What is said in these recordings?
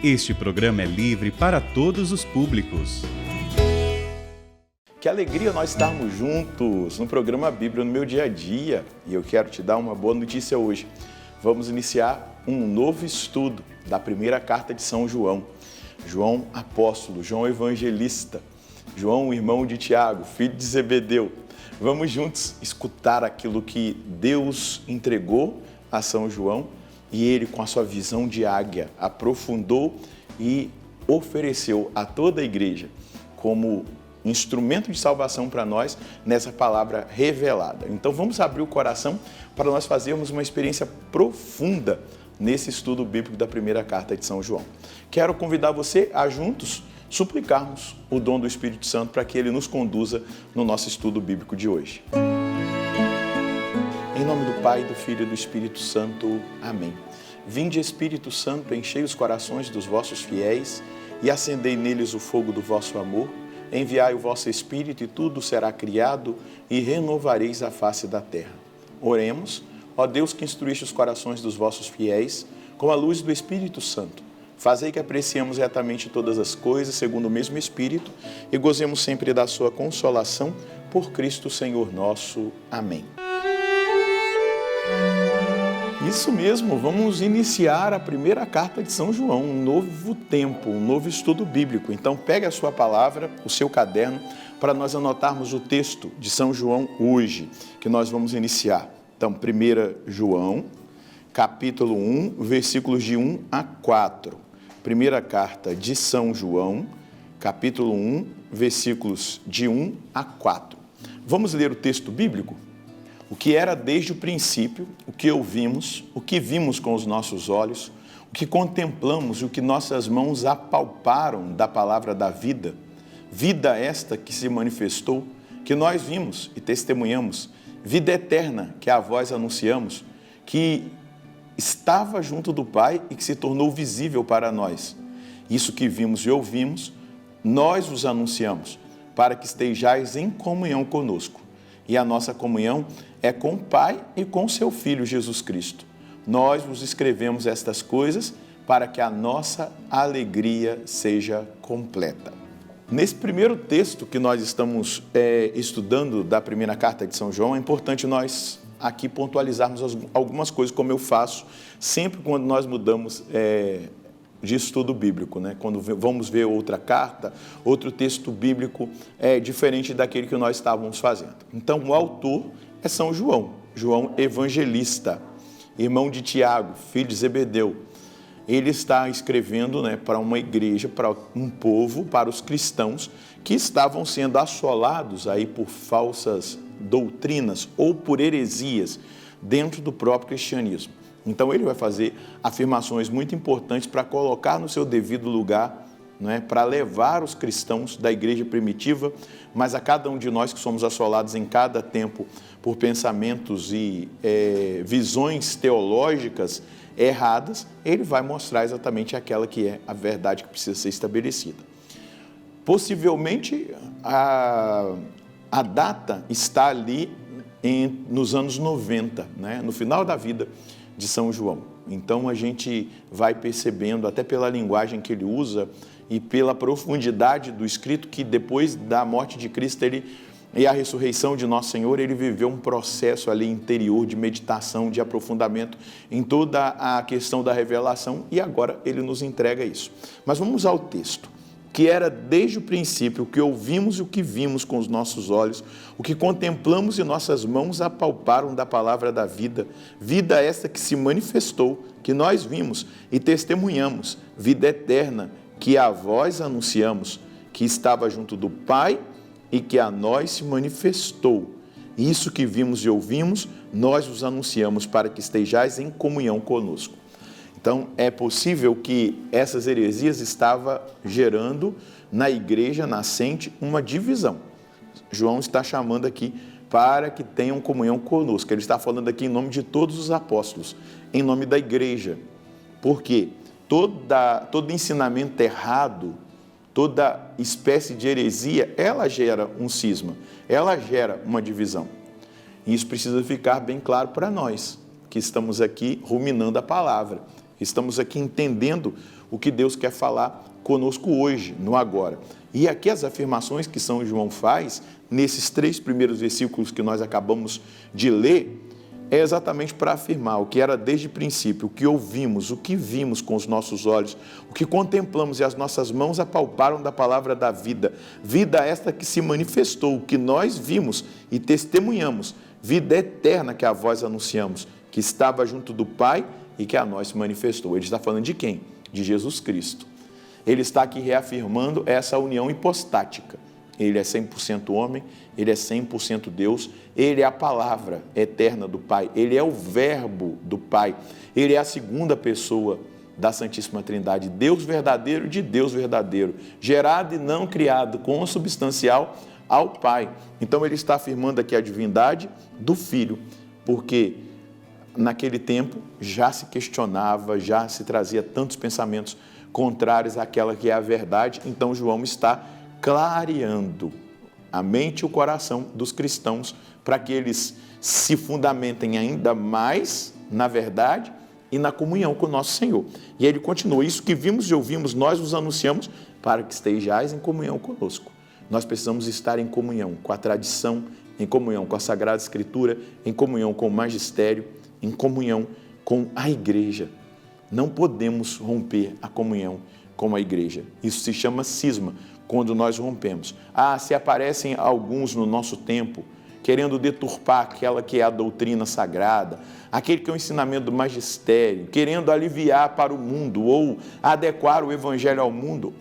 Este programa é livre para todos os públicos. Que alegria nós estarmos juntos no programa Bíblia no meu dia a dia. E eu quero te dar uma boa notícia hoje. Vamos iniciar um novo estudo da primeira carta de São João. João apóstolo, João evangelista, João irmão de Tiago, filho de Zebedeu. Vamos juntos escutar aquilo que Deus entregou a São João e ele, com a sua visão de águia, aprofundou e ofereceu a toda a igreja como instrumento de salvação para nós nessa palavra revelada. Então vamos abrir o coração para nós fazermos uma experiência profunda nesse estudo bíblico da primeira carta de São João. Quero convidar você a juntos suplicarmos o dom do Espírito Santo para que ele nos conduza no nosso estudo bíblico de hoje. Em nome do Pai, do Filho e do Espírito Santo. Amém. Vinde, Espírito Santo, enchei os corações dos vossos fiéis e acendei neles o fogo do vosso amor. Enviai o vosso Espírito e tudo será criado e renovareis a face da terra. Oremos, ó Deus que instruíste os corações dos vossos fiéis com a luz do Espírito Santo. Fazei que apreciemos retamente todas as coisas segundo o mesmo Espírito e gozemos sempre da sua consolação por Cristo Senhor nosso. Amém. Isso mesmo, vamos iniciar a primeira carta de São João, um novo tempo, um novo estudo bíblico. Então pegue a sua palavra, o seu caderno, para nós anotarmos o texto de São João hoje, que nós vamos iniciar. Então, 1 João, capítulo 1, versículos de 1 a 4. Primeira carta de São João, capítulo 1, versículos de 1 a 4. Vamos ler o texto bíblico? O que era desde o princípio, o que ouvimos, o que vimos com os nossos olhos, o que contemplamos e o que nossas mãos apalparam da palavra da vida, vida esta que se manifestou, que nós vimos e testemunhamos, vida eterna que a vós anunciamos, que estava junto do Pai e que se tornou visível para nós. Isso que vimos e ouvimos, nós vos anunciamos, para que estejais em comunhão conosco. E a nossa comunhão é com o Pai e com o seu Filho Jesus Cristo. Nós vos escrevemos estas coisas para que a nossa alegria seja completa. Nesse primeiro texto que nós estamos estudando da primeira carta de São João, é importante nós aqui pontualizarmos algumas coisas, como eu faço sempre quando nós mudamos de estudo bíblico, né? Quando vamos ver outra carta, outro texto bíblico diferente daquele que nós estávamos fazendo. Então, o autor é São João, João evangelista, irmão de Tiago, filho de Zebedeu. Ele está escrevendo, né, para uma igreja, para um povo, para os cristãos que estavam sendo assolados aí por falsas doutrinas ou por heresias dentro do próprio cristianismo. Então ele vai fazer afirmações muito importantes para colocar no seu devido lugar, né, para levar os cristãos da igreja primitiva, mas a cada um de nós que somos assolados em cada tempo por pensamentos e visões teológicas erradas, ele vai mostrar exatamente aquela que é a verdade que precisa ser estabelecida. Possivelmente a data está ali nos anos 90, né, no final da vida de São João. Então a gente vai percebendo, até pela linguagem que ele usa e pela profundidade do escrito, que depois da morte de Cristo e a ressurreição de Nosso Senhor, ele viveu um processo ali interior de meditação, de aprofundamento em toda a questão da revelação, e agora ele nos entrega isso. Mas vamos ao texto. Que era desde o princípio o que ouvimos e o que vimos com os nossos olhos, o que contemplamos e nossas mãos apalparam da palavra da vida, vida esta que se manifestou, que nós vimos e testemunhamos, vida eterna que a vós anunciamos, que estava junto do Pai e que a nós se manifestou. Isso que vimos e ouvimos, nós vos anunciamos para que estejais em comunhão conosco. Então, é possível que essas heresias estavam gerando na igreja nascente uma divisão. João está chamando aqui para que tenham comunhão conosco. Ele está falando aqui em nome de todos os apóstolos, em nome da igreja. Porque todo ensinamento errado, toda espécie de heresia, ela gera um cisma, ela gera uma divisão. E isso precisa ficar bem claro para nós. que estamos aqui ruminando a palavra. Estamos aqui entendendo o que Deus quer falar conosco hoje, no agora. E aqui as afirmações que São João faz, nesses 3 primeiros versículos que nós acabamos de ler, é exatamente para afirmar o que era desde o princípio, o que ouvimos, o que vimos com os nossos olhos, o que contemplamos e as nossas mãos apalparam da palavra da vida. Vida esta que se manifestou, que nós vimos e testemunhamos. Vida eterna que a vós anunciamos, que estava junto do Pai e que a nós se manifestou. Ele está falando de quem? De Jesus Cristo. Ele está aqui reafirmando essa união hipostática. Ele é 100% homem, ele é 100% Deus, ele é a palavra eterna do Pai, ele é o verbo do Pai, ele é a segunda pessoa da Santíssima Trindade, Deus verdadeiro de Deus verdadeiro, gerado e não criado, consubstancial ao Pai. Então ele está afirmando aqui a divindade do Filho, porque naquele tempo já se questionava, já se trazia tantos pensamentos contrários àquela que é a verdade. Então João está clareando a mente e o coração dos cristãos para que eles se fundamentem ainda mais na verdade e na comunhão com o nosso Senhor. E ele continua: isso que vimos e ouvimos, nós vos anunciamos para que estejais em comunhão conosco. Nós precisamos estar em comunhão com a tradição, em comunhão com a Sagrada Escritura, em comunhão com o magistério, em comunhão com a igreja. Não podemos romper a comunhão com a igreja. Isso se chama cisma, quando nós rompemos. Se aparecem alguns no nosso tempo querendo deturpar aquela que é a doutrina sagrada, aquele que é o ensinamento do magistério, querendo aliviar para o mundo ou adequar o evangelho ao mundo,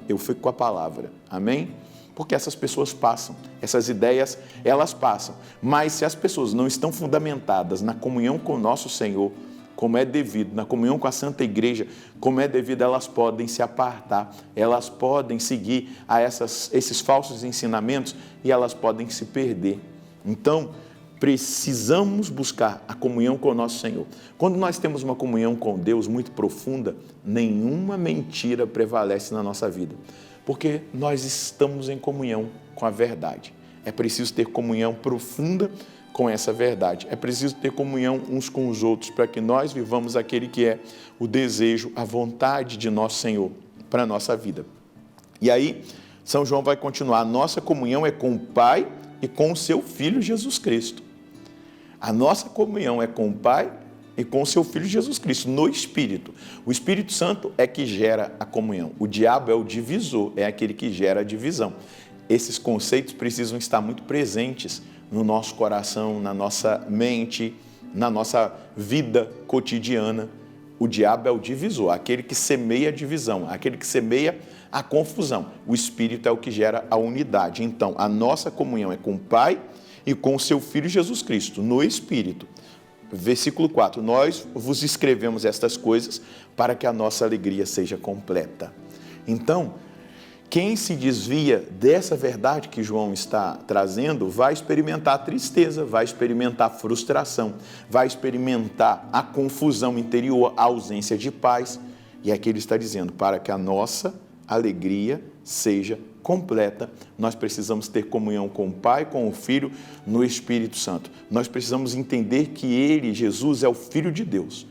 eu fico com a palavra. Amém? Porque essas pessoas passam, essas ideias, elas passam. Mas se as pessoas não estão fundamentadas na comunhão com o nosso Senhor, como é devido, na comunhão com a Santa Igreja, como é devido, elas podem se apartar, elas podem seguir a esses falsos ensinamentos e elas podem se perder. Então, precisamos buscar a comunhão com o nosso Senhor. Quando nós temos uma comunhão com Deus muito profunda, nenhuma mentira prevalece na nossa vida, porque nós estamos em comunhão com a verdade. É preciso ter comunhão profunda com essa verdade. É preciso ter comunhão uns com os outros para que nós vivamos aquele que é o desejo, a vontade de nosso Senhor para a nossa vida. E aí, São João vai continuar: a nossa comunhão é com o Pai e com o seu Filho Jesus Cristo. A nossa comunhão é com o Pai e com o seu Filho Jesus Cristo, no Espírito. O Espírito Santo é que gera a comunhão. O diabo é o divisor, é aquele que gera a divisão. Esses conceitos precisam estar muito presentes no nosso coração, na nossa mente, na nossa vida cotidiana. O diabo é o divisor, aquele que semeia a divisão, aquele que semeia a confusão. O Espírito é o que gera a unidade. Então, a nossa comunhão é com o Pai e com o seu Filho Jesus Cristo, no Espírito. Versículo 4, nós vos escrevemos estas coisas para que a nossa alegria seja completa. Então, quem se desvia dessa verdade que João está trazendo vai experimentar tristeza, vai experimentar frustração, vai experimentar a confusão interior, a ausência de paz. E aqui ele está dizendo: para que a nossa alegria seja completa, nós precisamos ter comunhão com o Pai, com o Filho, no Espírito Santo. Nós precisamos entender que ele, Jesus, é o Filho de Deus.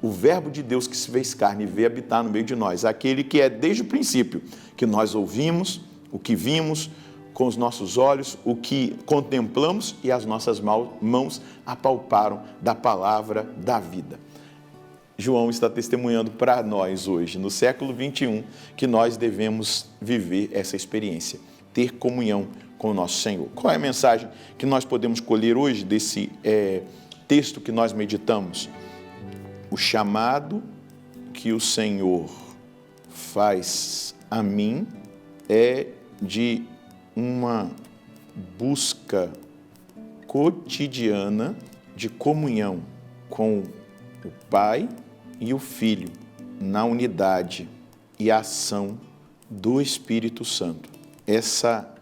O verbo de Deus que se fez carne e veio habitar no meio de nós, aquele que é desde o princípio, que nós ouvimos, o que vimos com os nossos olhos, o que contemplamos e as nossas mãos apalparam da palavra da vida. João está testemunhando para nós hoje, no século 21, que nós devemos viver essa experiência, ter comunhão com o nosso Senhor. Qual é a mensagem que nós podemos colher hoje desse texto que nós meditamos? O chamado que o Senhor faz a mim é de uma busca cotidiana de comunhão com o Pai e o Filho, na unidade e ação do Espírito Santo. Essa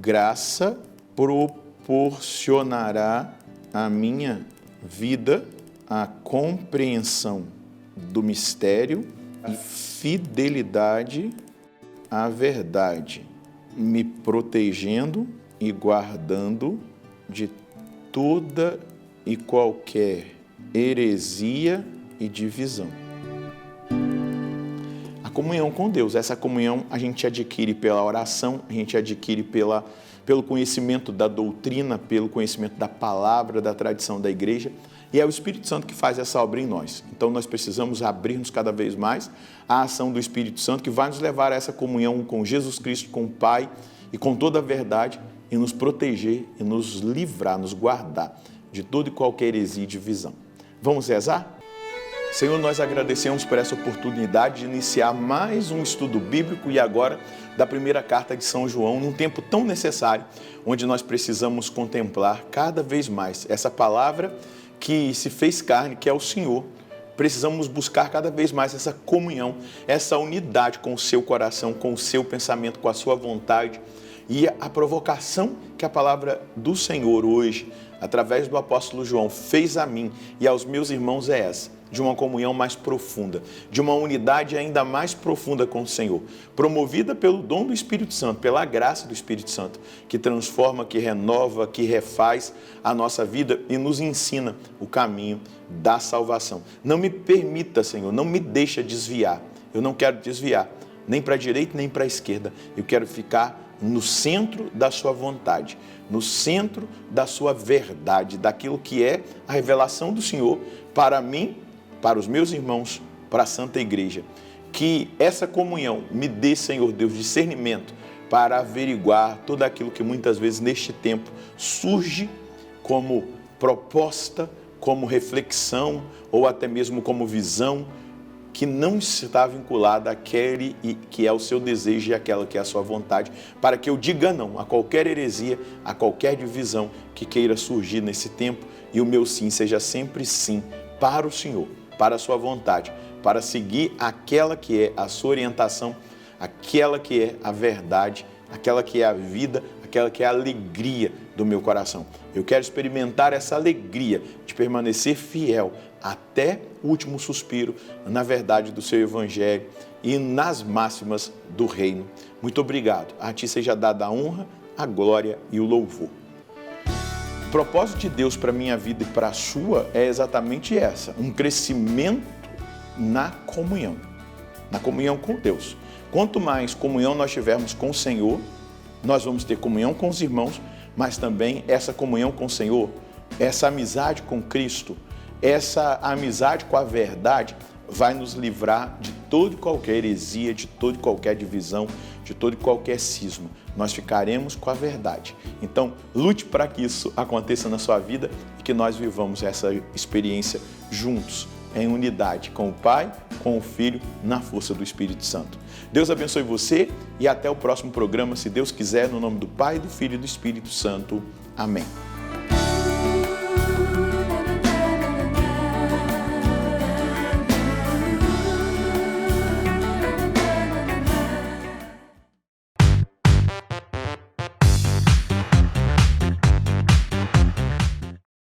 graça proporcionará à minha vida a compreensão do mistério e fidelidade à verdade, me protegendo e guardando de toda e qualquer heresia e divisão. A comunhão com Deus, essa comunhão a gente adquire pela oração, a gente adquire pelo conhecimento da doutrina, pelo conhecimento da palavra, da tradição da igreja, e é o Espírito Santo que faz essa obra em nós. Então nós precisamos abrir-nos cada vez mais à ação do Espírito Santo, que vai nos levar a essa comunhão com Jesus Cristo, com o Pai e com toda a verdade, e nos proteger e nos livrar, nos guardar de toda e qualquer heresia e divisão. Vamos rezar? Senhor, nós agradecemos por essa oportunidade de iniciar mais um estudo bíblico e agora da primeira carta de São João, num tempo tão necessário, onde nós precisamos contemplar cada vez mais essa palavra que se fez carne, que é o Senhor. Precisamos buscar cada vez mais essa comunhão, essa unidade com o seu coração, com o seu pensamento, com a sua vontade. E a provocação que a palavra do Senhor hoje, através do apóstolo João, fez a mim e aos meus irmãos é essa: de uma comunhão mais profunda, de uma unidade ainda mais profunda com o Senhor, promovida pelo dom do Espírito Santo, pela graça do Espírito Santo, que transforma, que renova, que refaz a nossa vida e nos ensina o caminho da salvação. Não me permita, Senhor, não me deixa desviar. Eu não quero desviar, nem para a direita, nem para a esquerda. Eu quero ficar no centro da sua vontade, no centro da sua verdade, daquilo que é a revelação do Senhor para mim, para os meus irmãos, para a Santa Igreja. Que essa comunhão me dê, Senhor Deus, discernimento para averiguar tudo aquilo que muitas vezes neste tempo surge como proposta, como reflexão ou até mesmo como visão que não está vinculada àquele que é o seu desejo e àquela que é a sua vontade, para que eu diga não a qualquer heresia, a qualquer divisão que queira surgir nesse tempo e o meu sim seja sempre sim para o Senhor, para a sua vontade, para seguir aquela que é a sua orientação, aquela que é a verdade, aquela que é a vida, aquela que é a alegria do meu coração. Eu quero experimentar essa alegria de permanecer fiel até o último suspiro na verdade do seu Evangelho e nas máximas do reino. Muito obrigado. A ti seja dada a honra, a glória e o louvor. O propósito de Deus para a minha vida e para a sua é exatamente essa: um crescimento na comunhão com Deus. Quanto mais comunhão nós tivermos com o Senhor, nós vamos ter comunhão com os irmãos, mas também essa comunhão com o Senhor, essa amizade com Cristo, essa amizade com a verdade vai nos livrar de toda e qualquer heresia, de toda e qualquer divisão, de todo e qualquer cisma. Nós ficaremos com a verdade. Então, lute para que isso aconteça na sua vida e que nós vivamos essa experiência juntos, em unidade com o Pai, com o Filho, na força do Espírito Santo. Deus abençoe você e até o próximo programa, se Deus quiser, no nome do Pai, do Filho e do Espírito Santo. Amém.